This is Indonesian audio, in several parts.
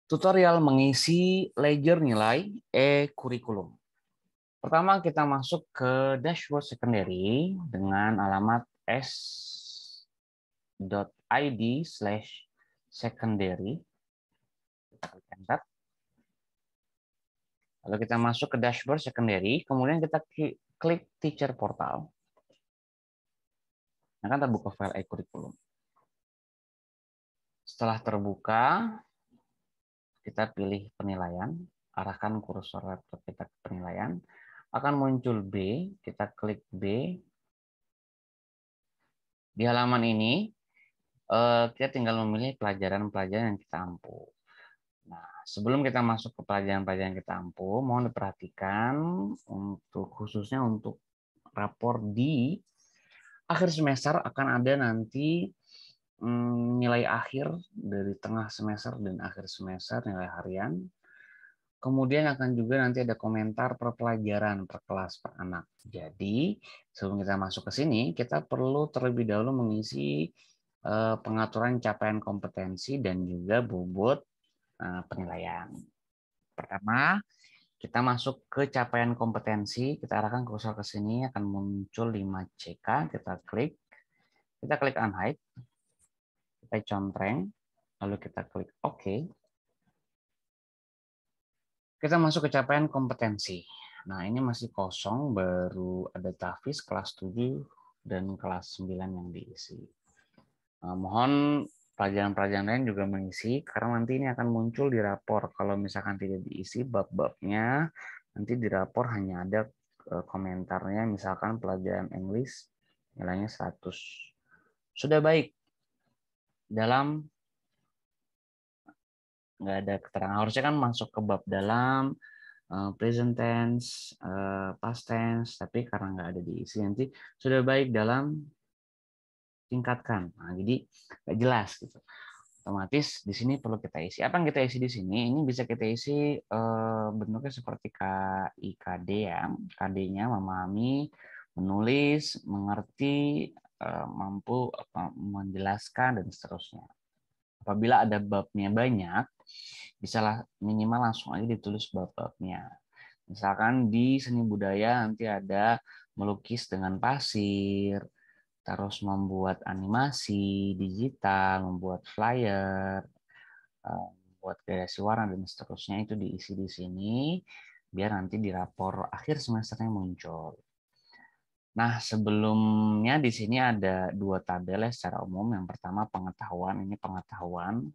Tutorial mengisi ledger nilai e-kurikulum. Pertama kita masuk ke dashboard secondary dengan alamat s.id/secondary. Kita klik enter. Lalu kita masuk ke dashboard secondary, kemudian kita klik teacher portal. Nah, kan terbuka file e-kurikulum. Setelah terbuka, kita pilih penilaian, arahkan kursor laptop kita ke penilaian, akan muncul B, kita klik B. Di halaman ini, kita tinggal memilih pelajaran-pelajaran yang kita ampu. Nah, sebelum kita masuk ke pelajaran-pelajaran yang kita ampu, mohon diperhatikan khususnya untuk rapor di akhir semester akan ada nanti nilai akhir dari tengah semester dan akhir semester, nilai harian. Kemudian akan juga nanti ada komentar per pelajaran, per kelas, per anak. Jadi, sebelum kita masuk ke sini, kita perlu terlebih dahulu mengisi pengaturan capaian kompetensi dan juga bobot penilaian. Pertama, kita masuk ke capaian kompetensi, kita arahkan kursor ke sini, akan muncul 5CK, kita klik unhide, kita contreng, lalu kita klik OK. Kita masuk ke capaian kompetensi. Nah, ini masih kosong, baru ada Tafis kelas 7 dan kelas 9 yang diisi. Mohon pelajaran-pelajaran lain juga mengisi, karena nanti ini akan muncul di rapor. Kalau misalkan tidak diisi bab-babnya, nanti di rapor hanya ada komentarnya, misalkan pelajaran English nilainya 100. Sudah baik. Dalam nggak ada keterangan, harusnya kan masuk ke bab dalam, present tense, past tense, tapi karena nggak ada diisi, nanti sudah baik dalam tingkatkan. Nah, jadi nggak jelas gitu. Otomatis di sini perlu kita isi. Apa yang kita isi di sini? Ini bisa kita isi bentuknya seperti KIKD ya. KD-nya memahami, menulis, mengerti, mampu menjelaskan, dan seterusnya. Apabila ada babnya banyak, bisa minimal langsung aja ditulis bab-babnya. Misalkan di seni budaya nanti ada melukis dengan pasir, terus membuat animasi digital, membuat flyer, membuat kreasi warna, dan seterusnya, itu diisi di sini biar nanti di rapor akhir semesternya muncul. Nah, sebelumnya di sini ada 2 tabel ya secara umum. Yang pertama pengetahuan, ini pengetahuan.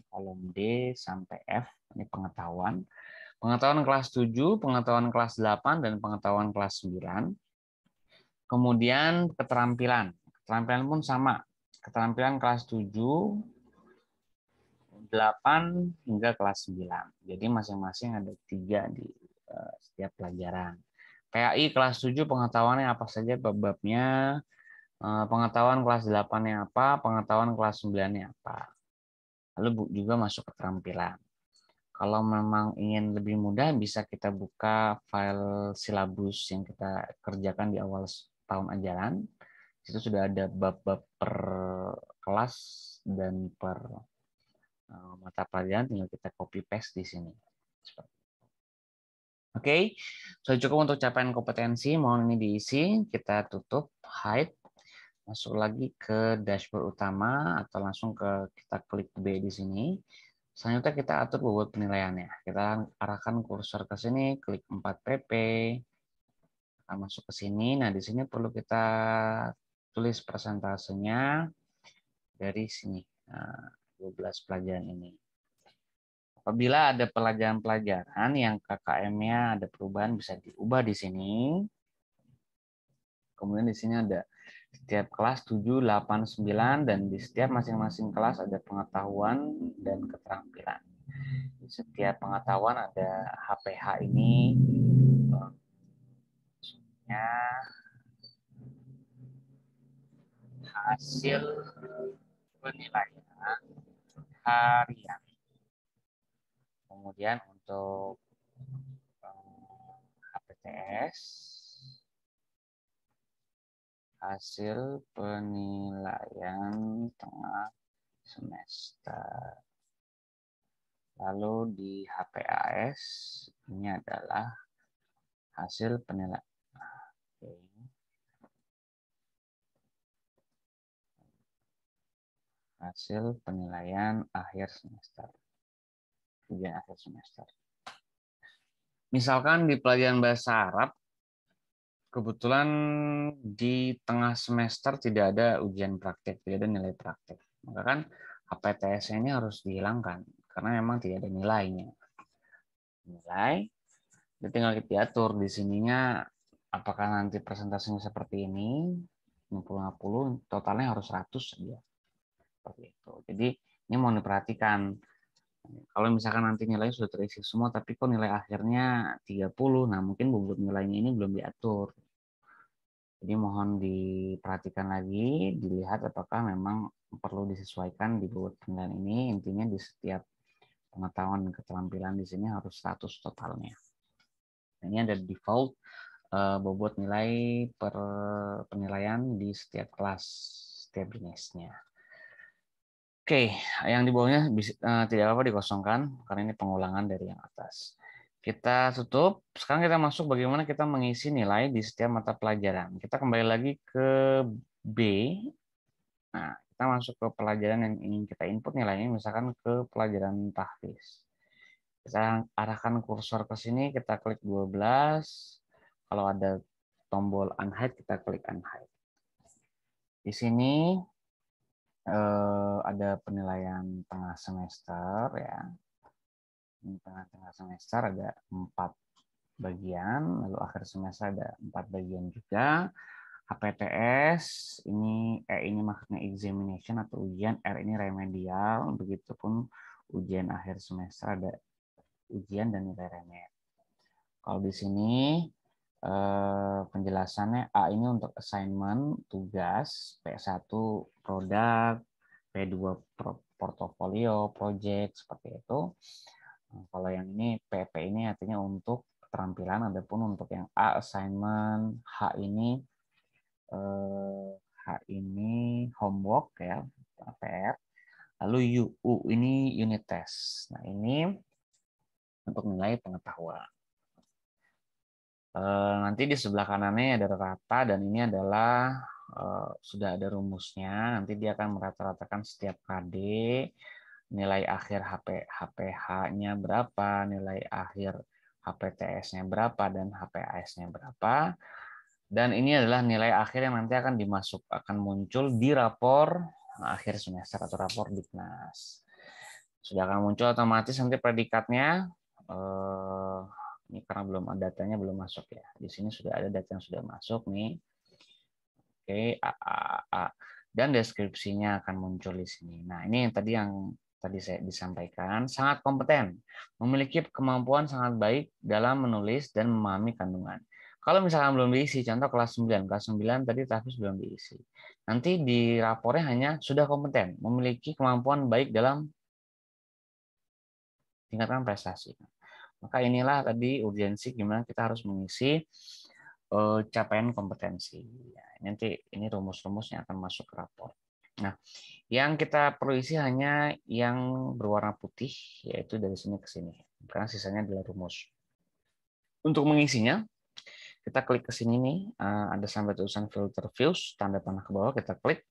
Kolom D sampai F, ini pengetahuan. Pengetahuan kelas 7, pengetahuan kelas 8, dan pengetahuan kelas 9. Kemudian keterampilan. Keterampilan pun sama. Keterampilan kelas 7, 8, hingga kelas 9. Jadi masing-masing ada 3 di setiap pelajaran. PAI kelas 7 pengetahuannya apa saja bab-babnya, pengetahuan kelas 8-nya apa, pengetahuan kelas 9-nya apa. Lalu juga masuk keterampilan. Kalau memang ingin lebih mudah, bisa kita buka file silabus yang kita kerjakan di awal tahun ajaran. Itu sudah ada bab-bab per kelas dan per mata pelajaran, tinggal kita copy paste di sini. Oke, sudah cukup untuk capaian kompetensi. Mohon ini diisi, kita tutup, hide, masuk lagi ke dashboard utama atau langsung kita klik B di sini. Selanjutnya kita atur bobot penilaiannya. Kita arahkan kursor ke sini, klik 4PP, kita masuk ke sini. Nah, di sini perlu kita tulis persentasenya dari sini, 12 pelajaran ini. Apabila ada pelajaran-pelajaran yang KKM-nya ada perubahan, bisa diubah di sini. Kemudian di sini ada setiap kelas 7, 8, 9, dan di setiap masing-masing kelas ada pengetahuan dan keterampilan. Di setiap pengetahuan ada HPH ini, maksudnya hasil penilaian harian. Kemudian untuk HPTS, hasil penilaian tengah semester. Lalu di HPAS ini adalah hasil penilaian. Hasil penilaian akhir semester. Ujian akhir semester. Misalkan di pelajaran bahasa Arab, kebetulan di tengah semester tidak ada ujian praktek, tidak ada nilai praktek. Maka kan HPTS ini harus dihilangkan karena memang tidak ada nilainya. Nilai, tinggal diatur di sininya apakah nanti presentasinya seperti ini 50-50, totalnya harus 100 saja. Seperti itu. Jadi ini mau diperhatikan. Kalau misalkan nanti nilainya sudah terisi semua, tapi kok nilai akhirnya 30, nah mungkin bobot nilainya ini belum diatur. Jadi mohon diperhatikan lagi, dilihat apakah memang perlu disesuaikan di bobot penilaian ini. Intinya di setiap pengetahuan dan keterampilan di sini harus 100 totalnya. Ini ada default bobot nilai per penilaian di setiap kelas, setiap jenisnya. Oke, yang di bawahnya tidak apa-apa dikosongkan karena ini pengulangan dari yang atas. Kita tutup. Sekarang kita masuk bagaimana kita mengisi nilai di setiap mata pelajaran. Kita kembali lagi ke B. Nah, kita masuk ke pelajaran yang ingin kita input nilainya, misalkan ke pelajaran tahfiz. Kita arahkan kursor ke sini, kita klik 12. Kalau ada tombol unhide, kita klik unhide. Di sini ada penilaian tengah semester ya. Tengah-tengah semester ada 4 bagian, lalu akhir semester ada 4 bagian juga. HPTS ini ini maksudnya examination atau ujian, R ini remedial, begitupun ujian akhir semester ada ujian dan nilai remed. Kalau di sini penjelasannya A ini untuk assignment tugas, P1 produk, P2 portofolio, project seperti itu. Kalau yang ini PP ini artinya untuk keterampilan, adapun untuk yang A assignment, H ini homework ya, PR. Lalu U ini unit test. Nah, ini untuk nilai pengetahuan. Nanti di sebelah kanannya ada rata dan ini adalah sudah ada rumusnya. Nanti dia akan merata-ratakan setiap KD, nilai akhir HPH-nya berapa, nilai akhir HPTS-nya berapa, dan HPAS-nya berapa. Dan ini adalah nilai akhir yang nanti akan muncul di rapor akhir semester atau rapor Diknas. Sudah akan muncul otomatis nanti predikatnya. Ini karena belum ada datanya belum masuk ya. Di sini sudah ada data yang sudah masuk nih. Oke, A. Dan deskripsinya akan muncul di sini. Nah, ini yang tadi saya disampaikan, sangat kompeten, memiliki kemampuan sangat baik dalam menulis dan memahami kandungan. Kalau misalkan belum diisi, contoh kelas 9 tadi tahfiz belum diisi. Nanti di rapornya hanya sudah kompeten, memiliki kemampuan baik dalam tingkatkan prestasi. Maka inilah tadi urgensi gimana kita harus mengisi capaian kompetensi. Ya, nanti ini rumus-rumusnya akan masuk ke rapor. Nah, yang kita perlu isi hanya yang berwarna putih, yaitu dari sini ke sini. Karena sisanya adalah rumus. Untuk mengisinya, kita klik ke sini nih, ada sampai tulisan filter views, tanda panah ke bawah, kita klik.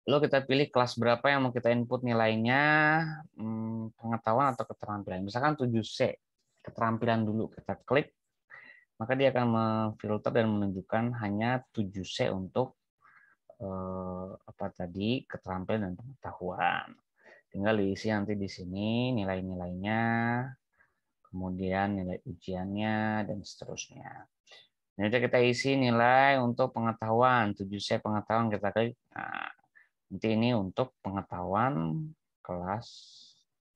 Lalu kita pilih kelas berapa yang mau kita input nilainya, pengetahuan atau keterampilan. Misalkan 7C, keterampilan dulu, kita klik, maka dia akan memfilter dan menunjukkan hanya 7C untuk keterampilan dan pengetahuan. Tinggal diisi nanti di sini nilai-nilainya, kemudian nilai ujiannya, dan seterusnya. Nanti kita isi nilai untuk pengetahuan, 7C pengetahuan kita klik. Nah, nanti ini untuk pengetahuan kelas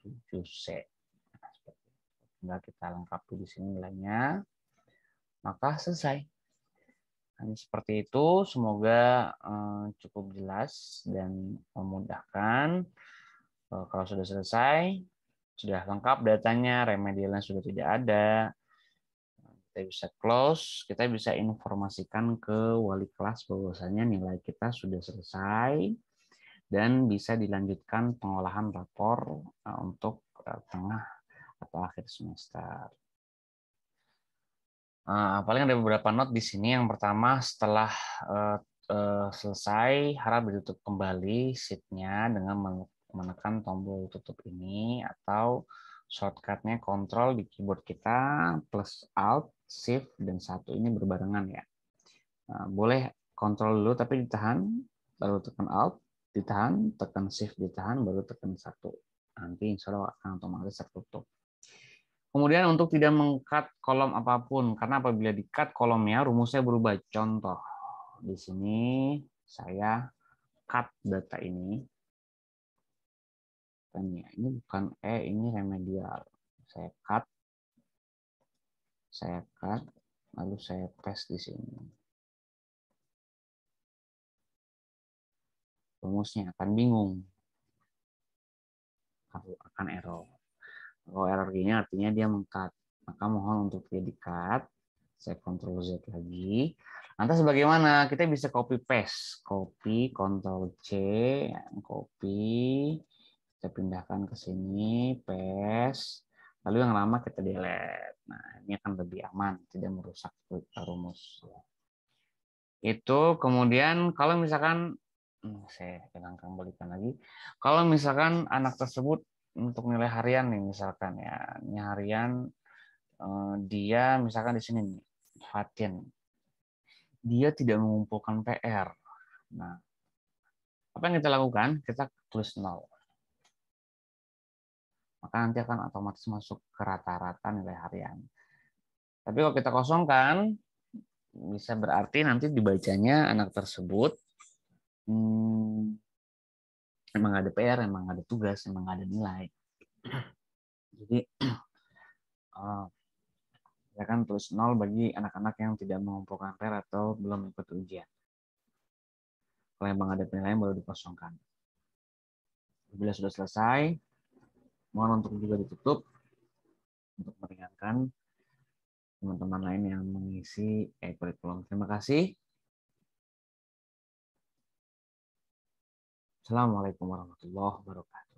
7C. Nah, tinggal kita lengkapi di sini nilainya, maka selesai. Nah, seperti itu, semoga cukup jelas dan memudahkan. Kalau sudah selesai, sudah lengkap datanya, remedialnya sudah tidak ada, kita bisa close, kita bisa informasikan ke wali kelas bahwasanya nilai kita sudah selesai dan bisa dilanjutkan pengolahan rapor untuk tengah atau akhir semester. Paling ada beberapa note di sini. Yang pertama, setelah selesai, harap ditutup kembali sheet-nya dengan menekan tombol tutup ini, atau shortcut-nya Ctrl di keyboard kita, plus Alt, Shift, dan 1 ini berbarengan ya. Boleh Ctrl dulu tapi ditahan, baru tekan Alt, ditahan, tekan Shift, ditahan, baru tekan 1. Nanti insya Allah akan otomatis tertutup. Kemudian untuk tidak meng-cut kolom apapun, karena apabila di-cut kolomnya rumusnya berubah. Contoh, di sini saya cut data ini. Ini bukan ini remedial. Saya cut, lalu saya paste di sini. Rumusnya akan bingung, akan error. Kalau error gini artinya dia meng-cut. Maka mohon untuk dia di-cut. Saya Ctrl Z lagi. Lantas bagaimana? Kita bisa copy paste. Copy, Ctrl C, copy. Kita pindahkan ke sini, paste. Lalu yang lama kita delete. Nah, ini akan lebih aman, tidak merusak rumus. Itu kemudian kalau misalkan saya kembalikan lagi. Kalau misalkan anak tersebut untuk nilai harian nih misalkan ya, ini harian dia misalkan di sini nih, Fatin. Dia tidak mengumpulkan PR. Nah, apa yang kita lakukan? Kita tulis 0. Maka nanti akan otomatis masuk ke rata-rata nilai harian. Tapi kalau kita kosongkan, bisa berarti nanti dibacanya anak tersebut emang ada PR, emang ada tugas, emang ada nilai. Jadi ya kan tulis 0 bagi anak-anak yang tidak mengumpulkan PR atau belum ikut ujian. Kalau emang ada penilaian baru dikosongkan. Bila sudah selesai, mohon untuk juga ditutup untuk meringankan teman-teman lain yang mengisi kurikulum. Terima kasih. Assalamualaikum warahmatullahi wabarakatuh.